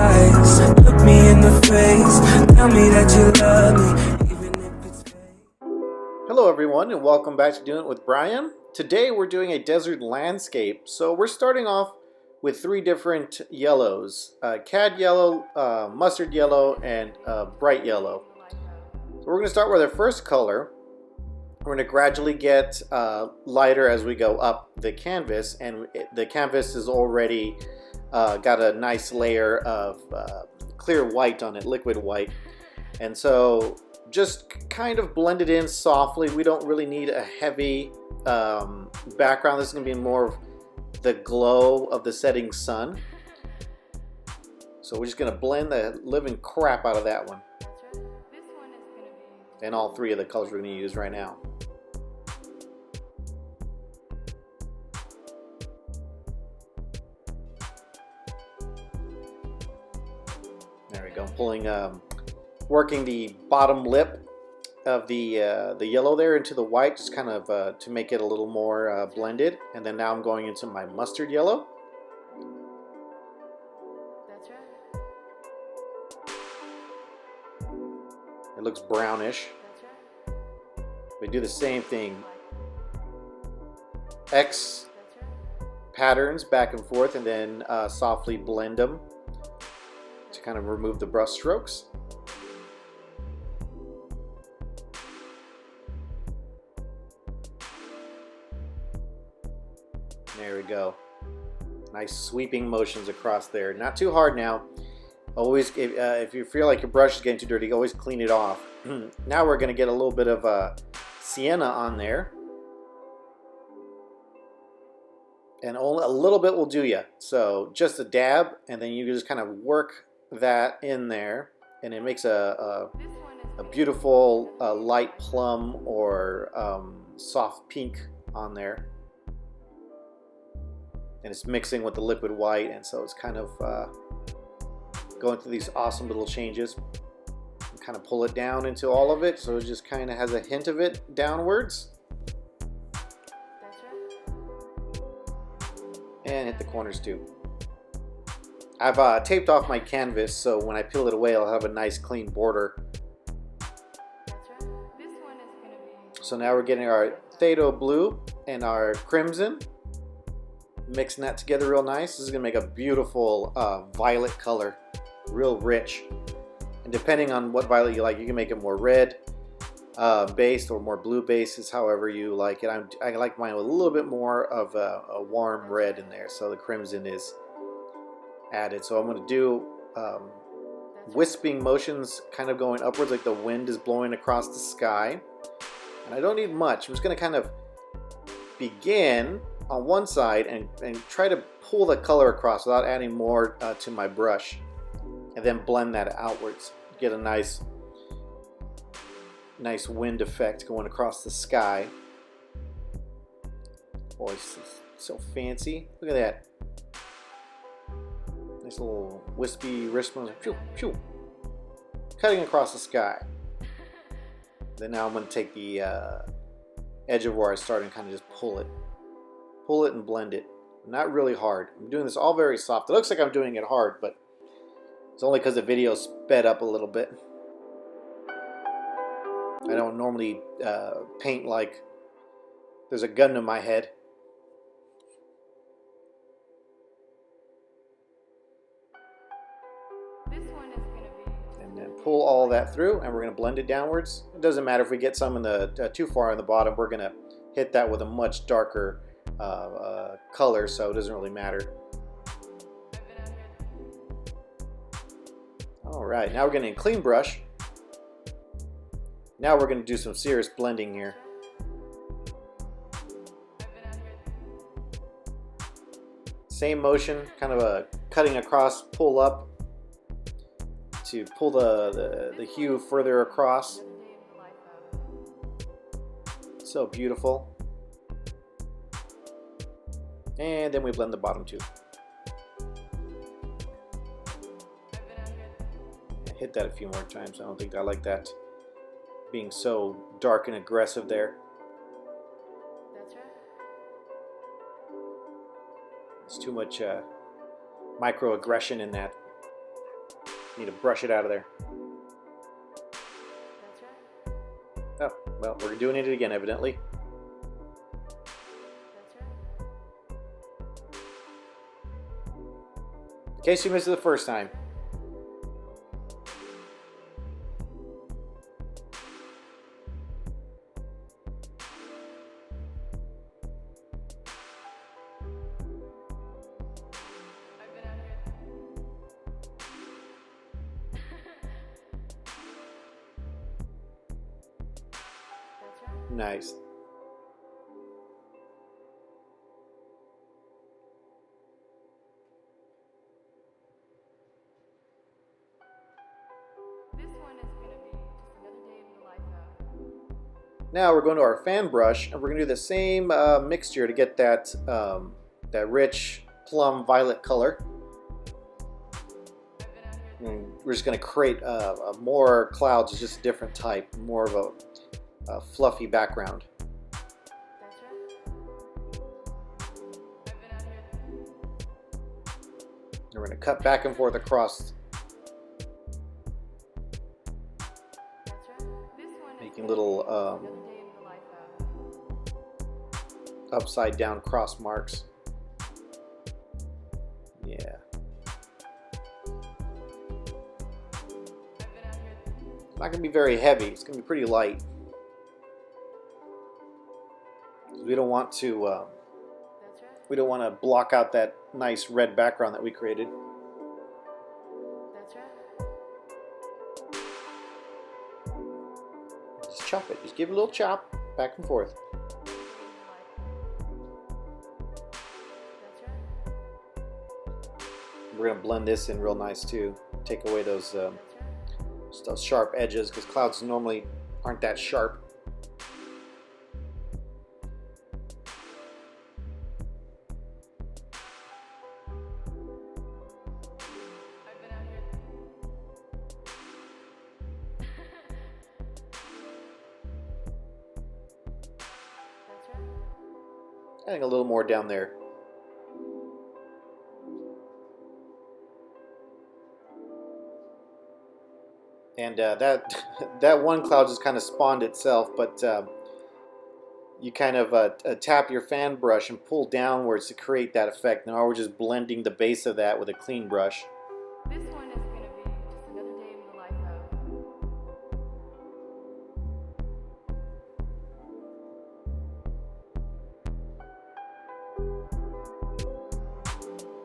eyes, look me in the face, tell me that you love me, even if it's fake. Hello everyone and welcome back to Doing It with Brian. Today we're doing a desert landscape. So we're starting off with three different yellows. Cad yellow, mustard yellow, and bright yellow. So we're going to start with our first color. We're going to gradually get lighter as we go up the canvas, and the canvas is already got a nice layer of clear white on it, liquid white. And so just kind of blend it in softly. We don't really need a heavy background. This is going to be more of the glow of the setting sun. So we're just going to blend the living crap out of that one. And all three of the colors we're going to use right now. There we go. Pulling, working the bottom lip of the yellow there into the white, just kind of to make it a little more blended. And then now I'm going into my mustard yellow. That's right. It looks brownish. That's right. We do the same thing. X That's right. patterns back and forth, and then softly blend them to kind of remove the brush strokes. There we go. Nice sweeping motions across there. Not too hard now. Always, if you feel like your brush is getting too dirty, always clean it off. Now we're going to get a little bit of sienna on there. And only a little bit will do you. So just a dab, and then you just kind of work that in there. And it makes a beautiful light plum or soft pink on there. And it's mixing with the liquid white, and so it's kind of going through these awesome little changes. Kind of pull it down into all of it, so it just kind of has a hint of it downwards. That's right. And hit the corners too. I've taped off my canvas, so when I peel it away, I'll have a nice clean border. That's right. This one is gonna be. So now we're getting our Thado blue and our crimson. Mixing that together real nice. This is gonna make a beautiful violet color, real rich. And depending on what violet you like, you can make it more red based or more blue based, is however you like it. I like mine with a little bit more of a warm red in there, so the crimson is added. So I'm gonna do wisping motions, kind of going upwards like the wind is blowing across the sky. And I don't need much. I'm just gonna kind of begin on one side and try to pull the color across without adding more to my brush, and then blend that outwards. Get a nice wind effect going across the sky. Boy, it's so fancy. Look at that. Nice little wispy wrist motion. Phew, phew. Cutting across the sky. Then now I'm going to take the edge of where I started and kind of just pull it and blend it. Not really hard. I'm doing this all very soft. It looks like I'm doing it hard, but it's only because the video sped up a little bit. I don't normally paint like there's a gun to my head. This one is gonna be. And then pull all that through, and we're going to blend it downwards. It doesn't matter if we get some in the too far on the bottom. We're going to hit that with a much darker color, so it doesn't really matter. Alright, now we're getting a clean brush. Now we're going to do some serious blending here. Same motion, kind of a cutting across, pull up to pull the hue further across. So beautiful. And then we blend the bottom too. Hit that a few more times. I don't think I like that being so dark and aggressive there. That's right. There's too much microaggression in that. Need to brush it out of there. That's right. Oh, well, we're doing it again, evidently. That's right. In case you missed it the first time. I've been out here. That's right. Nice. This one is gonna be just another day in the life of. Now we're going to our fan brush, and we're going to do the same mixture to get that that rich plum violet color. I've been out here. And we're just going to create more clouds, just a different type, more of a fluffy background. That's right. I've been out here. And we're going to cut back and forth across, That's right. This one is making gonna little be just another day in the life of. upside down cross marks. Yeah. I've been out here. It's not going to be very heavy. It's going to be pretty light. We don't want to That's right. we don't want to block out that nice red background that we created. That's right. Just chop it. Just give it a little chop back and forth. That's right. We're going to blend this in real nice too. Take away those That's right. those sharp edges, because clouds normally aren't that sharp. I've been out here. That's right. Adding a little more down there. And that that one cloud just kind of spawned itself, but you kind of tap your fan brush and pull downwards to create that effect. Now we're just blending the base of that with a clean brush. This one is gonna be just another day in the life of.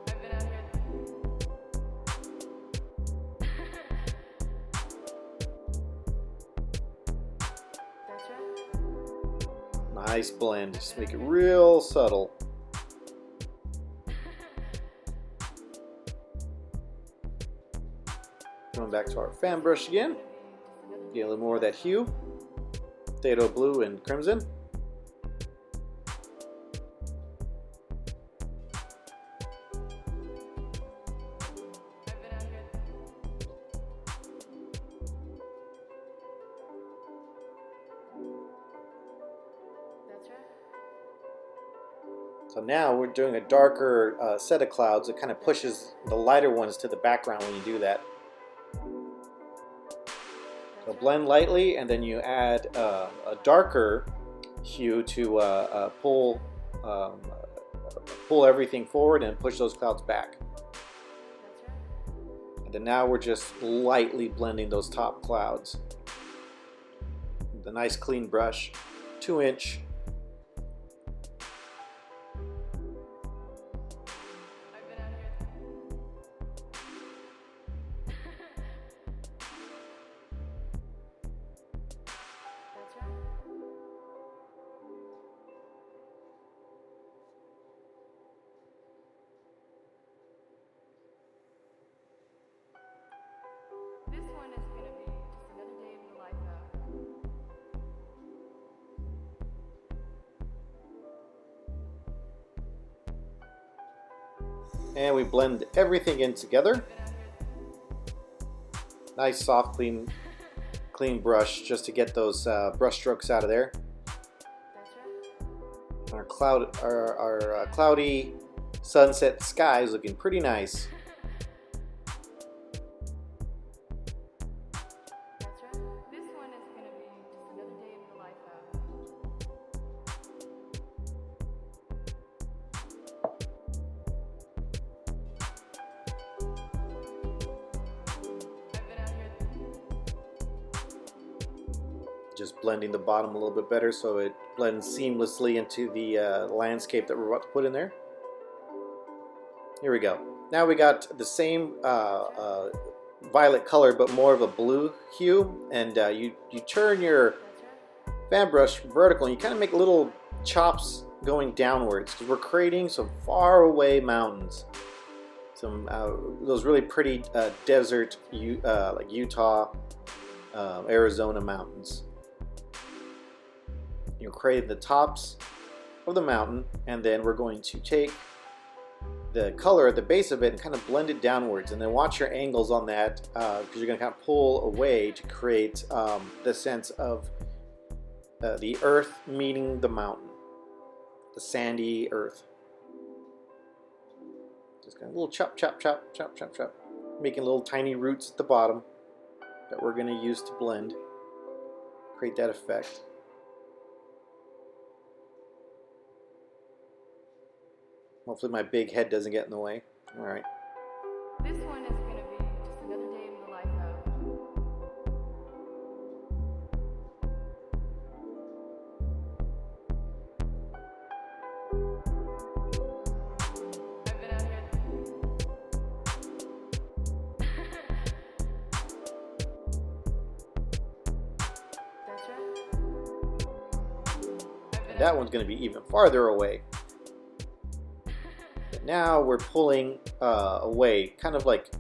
I've been out here. That's right. Nice blend. Just make it real subtle. Going back to our fan brush again. Get a little more of that hue. Potato blue and crimson. I've been out here. That's right. So now we're doing a darker set of clouds. It kind of pushes the lighter ones to the background when you do that. So blend lightly, and then you add a darker hue to pull everything forward and push those clouds back. That's right. And then now we're just lightly blending those top clouds. The nice clean brush, 2-inch. I've been out here. That's right. This one is gonna be just another day in the life of. And we blend everything in together. I've been out here. Nice soft clean brush just to get those brush strokes out of there. That's right. Our cloudy sunset sky is looking pretty nice. Just blending the bottom a little bit better so it blends seamlessly into the landscape that we're about to put in there. Here we go. Now we got the same violet color, but more of a blue hue, and you turn your fan brush vertical, and you kind of make little chops going downwards because we're creating some far away mountains, some those really pretty desert, like Utah, Arizona mountains. You're creating the tops of the mountain, and then we're going to take the color at the base of it and kind of blend it downwards, and then watch your angles on that because you're going to kind of pull away to create the sense of the earth meeting the mountain, the sandy earth. Just kind of a little chop, chop, chop, chop, chop, chop, making little tiny roots at the bottom that we're going to use to blend, create that effect. Hopefully my big head doesn't get in the way. All right. This one is going to be just another day in the life of. I've been out here. That's right. That one's going to be even farther away. Now we're pulling away, kind of like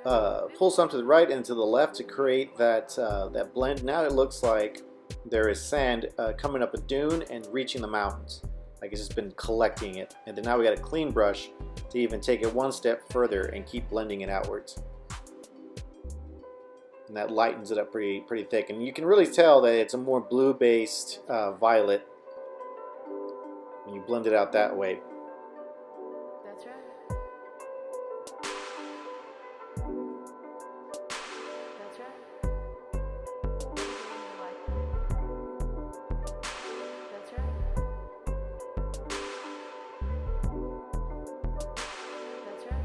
pull some to the right and to the left to create that that blend. Now it looks like there is sand coming up a dune and reaching the mountains, like it's just been collecting it. And then now we got a clean brush to even take it one step further and keep blending it outwards. And that lightens it up pretty thick. And you can really tell that it's a more blue-based violet when you blend it out that way. That's right. That's right. That's right. That's right.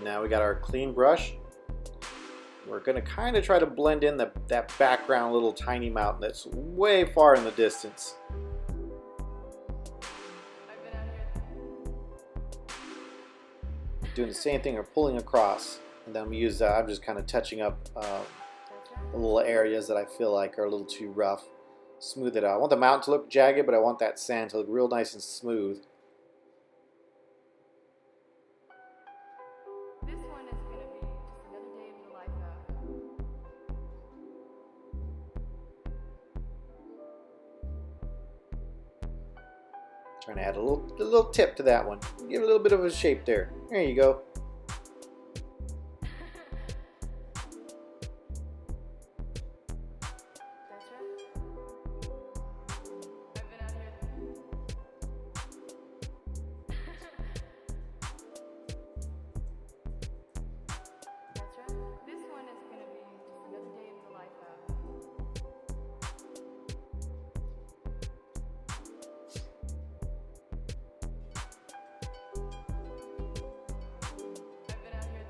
Now we got our clean brush. We're going to kind of try to blend in that background little tiny mountain that's way far in the distance. Doing the same thing, or pulling across, and then I'm just kind of touching up the little areas that I feel like are a little too rough. Smooth it out. I want the mountain to look jagged, but I want that sand to look real nice and smooth. This one is going to be just another day in the life of. Trying to add a little tip to that one. Give it a little bit of a shape there. There you go. That's right. I've been out here. That's right. This one is going to be just another day in the life of. I've been out here.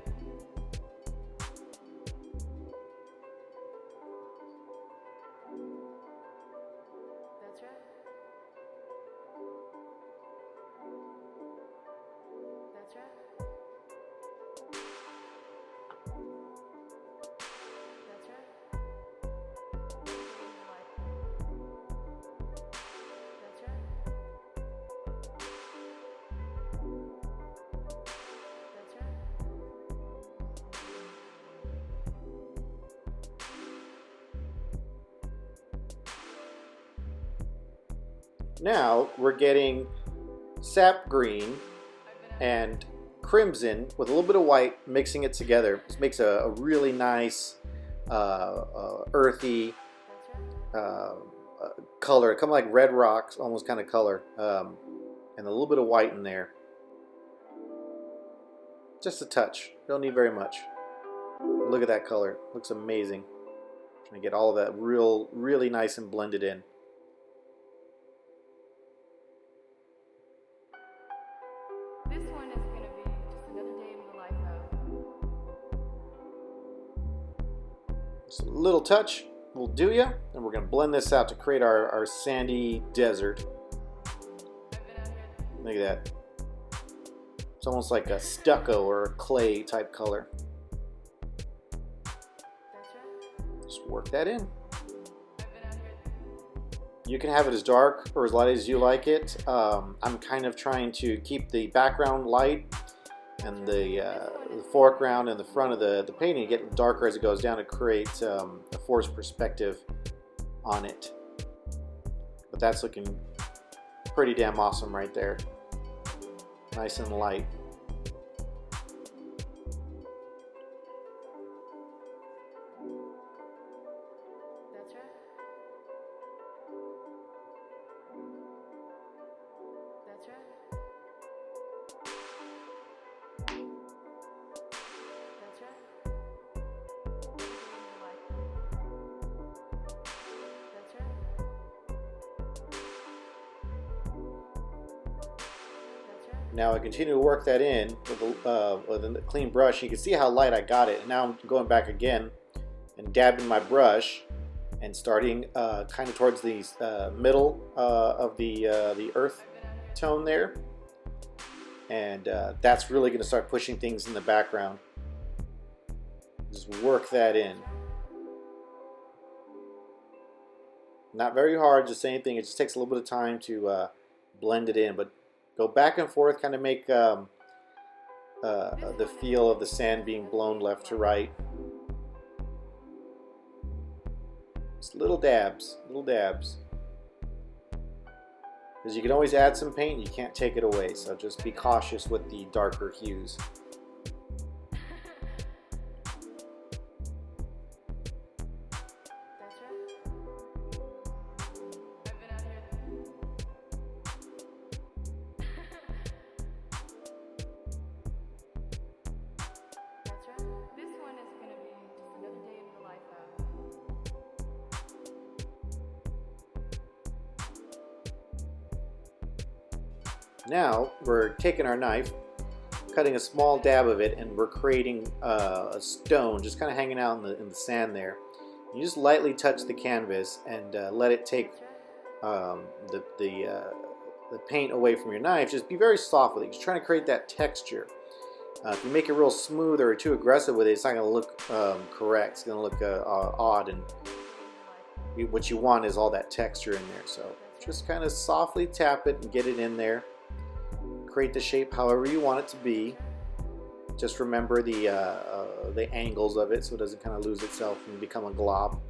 That's right. That's right. That's right. That's right. That's right. Now we're getting sap green and crimson with a little bit of white, mixing it together. This makes a really nice earthy color, kind of like red rocks, almost kind of color, and a little bit of white in there. Just a touch. Don't need very much. Look at that color. Looks amazing. Trying to get all of that really nice and blended in. This one is going to be just another day in the life of. Just a little touch will do ya. And we're going to blend this out to create our sandy desert. Look at that. It's almost like a stucco or a clay type color. Just work that in. You can have it as dark or as light as you like it. I'm kind of trying to keep the background light and the foreground and the front of the painting get darker as it goes down to create a forced perspective on it. But that's looking pretty damn awesome right there. Nice and light. That's right. That's right. That's right. That's right. That's right. Now I continue to work that in with a clean brush. You can see how light I got it. And now I'm going back again and dabbing my brush and starting kind of towards the middle of the earth tone there. And that's really going to start pushing things in the background. Just work that in. Not very hard, just same thing. It just takes a little bit of time to blend it in, but go back and forth, kind of make the feel of the sand being blown left to right. Just little dabs, little dabs. Because you can always add some paint, you can't take it away, so just be cautious with the darker hues. That's right. I've been out here. That's right. This one is gonna be just another day in the life of. Now we're taking our knife, cutting a small dab of it, and we're creating a stone just kind of hanging out in the sand there. You just lightly touch the canvas and let it take the paint away from your knife. Just be very soft with it. Just trying to create that texture. If you make it real smooth or too aggressive with it, it's not going to look correct. It's going to look odd, and what you want is all that texture in there. So just kind of softly tap it and get it in there. Create the shape however you want it to be. Just remember the angles of it so it doesn't kind of lose itself and become a glob.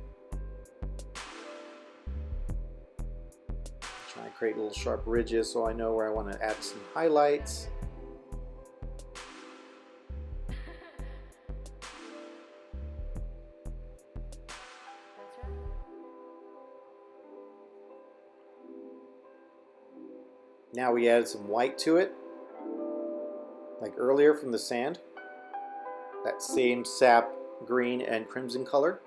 Trying to create little sharp ridges so I know where I want to add some highlights. That's right. Now we added some white to it, like earlier from the sand. That same sap green and crimson color.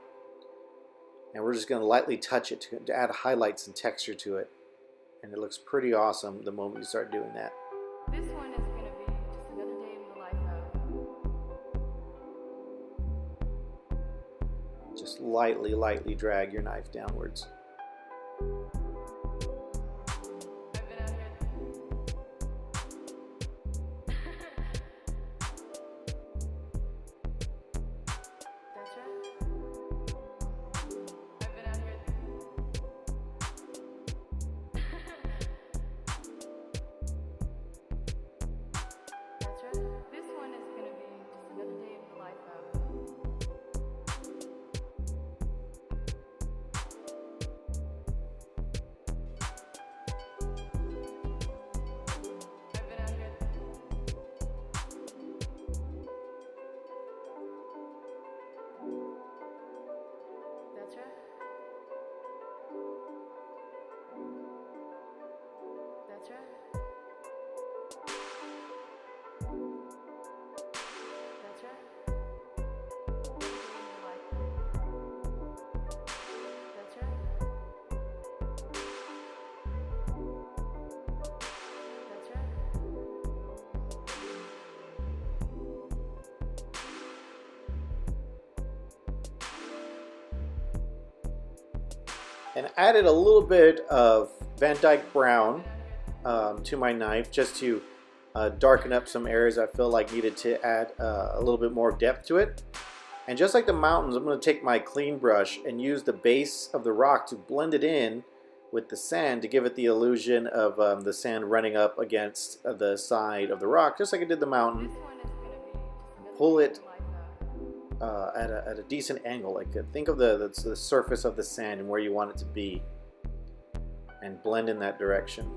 And we're just going to lightly touch it to add highlights and texture to it. And it looks pretty awesome the moment you start doing that. This one is gonna be just another day in the life of. Just lightly drag your knife downwards. I've been out here. That's right. I've been out here. That's right. This one is gonna be just another day in the life of. I've been out here. That's right. That's right. That's right. That's right. That's right. and added a little bit of Van Dyke Brown to my knife just to darken up some areas I feel like needed to add a little bit more depth to it. And just like the mountains, I'm going to take my clean brush and use the base of the rock to blend it in with the sand to give it the illusion of the sand running up against the side of the rock, just like I did the mountain. Pull it at a decent angle. Like think of the surface of the sand and where you want it to be, and blend in that direction.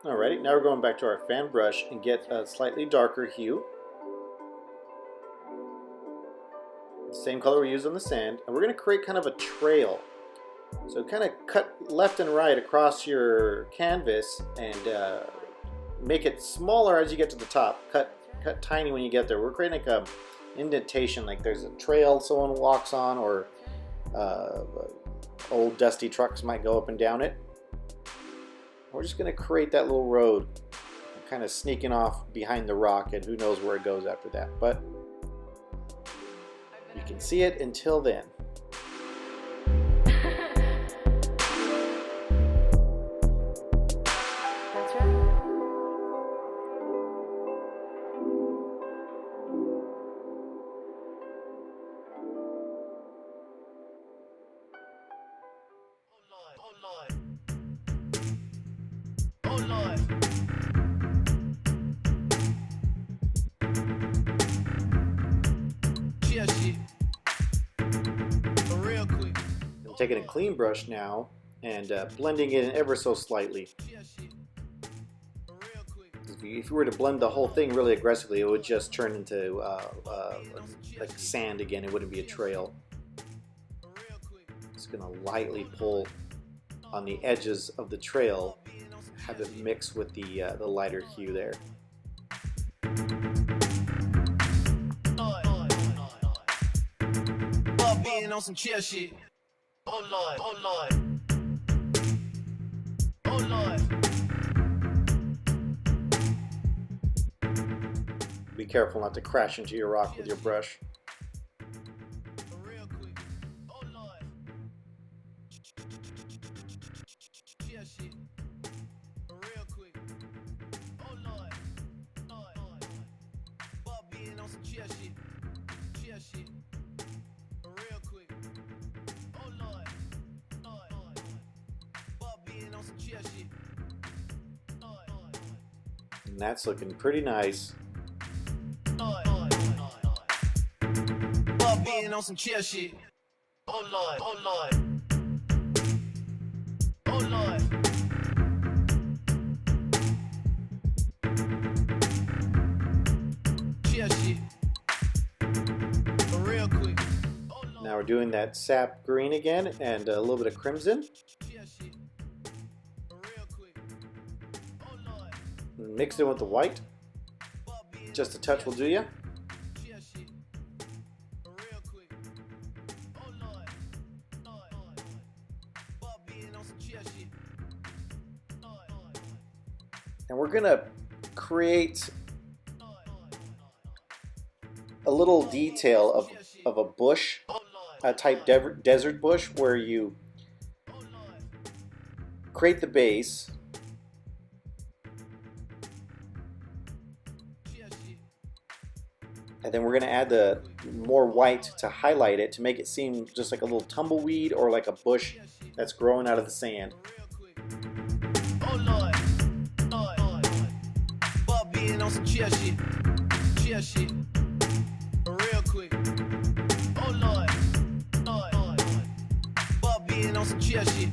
Alrighty, now we're going back to our fan brush and get a slightly darker hue. Same color we used on the sand, and we're going to create kind of a trail. So kind of cut left and right across your canvas and make it smaller as you get to the top. Cut tiny when you get there. We're creating like a indentation, like there's a trail someone walks on, or old dusty trucks might go up and down it. We're just going to create that little road, kind of sneaking off behind the rock, and who knows where it goes after that. But you can see it until then. That's right. I'm taking a clean brush now and blending it in ever so slightly. If you were to blend the whole thing really aggressively, it would just turn into like sand again. It wouldn't be a trail. Just gonna lightly pull on the edges of the trail, have it mix with the lighter hue there. On some chill shit. Oh Lord, oh Lord, oh Lord. Be careful not to crash into your rock with your brush. Real quick. Oh Lord. Chill shit. Real quick. Oh Lord, Lord. Bob being on some chill shit. Chill shit. Real quick. Oh Lord, Lord. Bob being on some chill shit. Lord. And that's looking pretty nice. Bob being on some chill shit. Oh Lord, oh Lord. Oh Lord. Chill shit. Real quick. Now we're doing that sap green again and a little bit of crimson. Chill shit. Real quick. Oh Lord. Mix it with the white. Just a touch will do ya. Chill shit. Real quick. Oh Lord. Bob being on some chill shit. And we're gonna create a little detail of a bush, a type desert bush, where you create the base, and then we're gonna add the more white to highlight it, to make it seem just like a little tumbleweed or like a bush that's growing out of the sand. Oh Lord. Bob being on some chill shit. Chill shit. Real quick. Oh Lord. Bob being on some chill shit.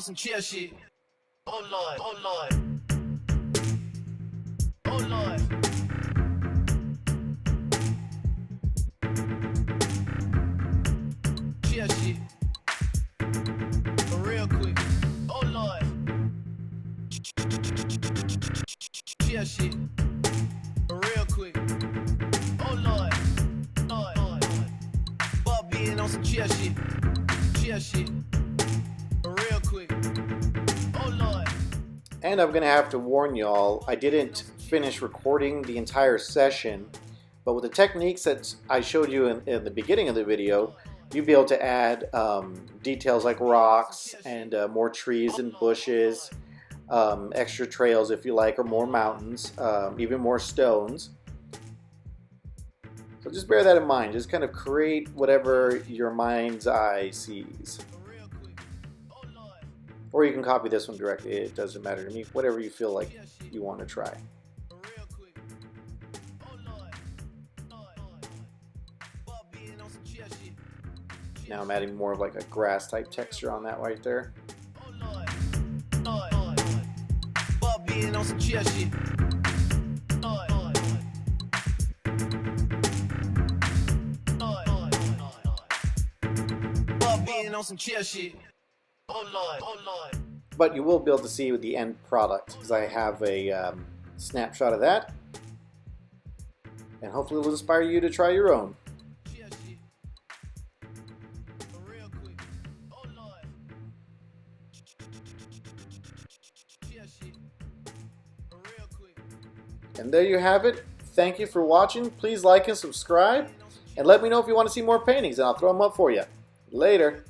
on some chill shit. Oh Lord, oh Lord, oh Lord. Chill shit. Real quick. Oh Lord. Chill shit. Real quick. Oh Lord. Lord, Lord. Fuck being on some chill shit. Chill shit. Real quick. Oh Lord. And I'm going to have to warn y'all, I didn't finish recording the entire session, but with the techniques that I showed you in the beginning of the video, you'll be able to add details like rocks and more trees and bushes, extra trails if you like, or more mountains, even more stones. So just bear that in mind. Just kind of create whatever your mind's eye sees. Or you can copy this one directly. It doesn't matter to me. Whatever you feel like you want to try. Now I'm adding more of like a grass type texture on that right there. Being on some chill shit. Being on some chill shit. Oh Lord, oh Lord. But you will be able to see the end product because I have a snapshot of that. And hopefully it will inspire you to try your own. Chill shit. Real quick. Oh Lord. Chill shit. Real quick. And there you have it. Thank you for watching. Please like and subscribe. And let me know if you want to see more paintings and I'll throw them up for you. Later.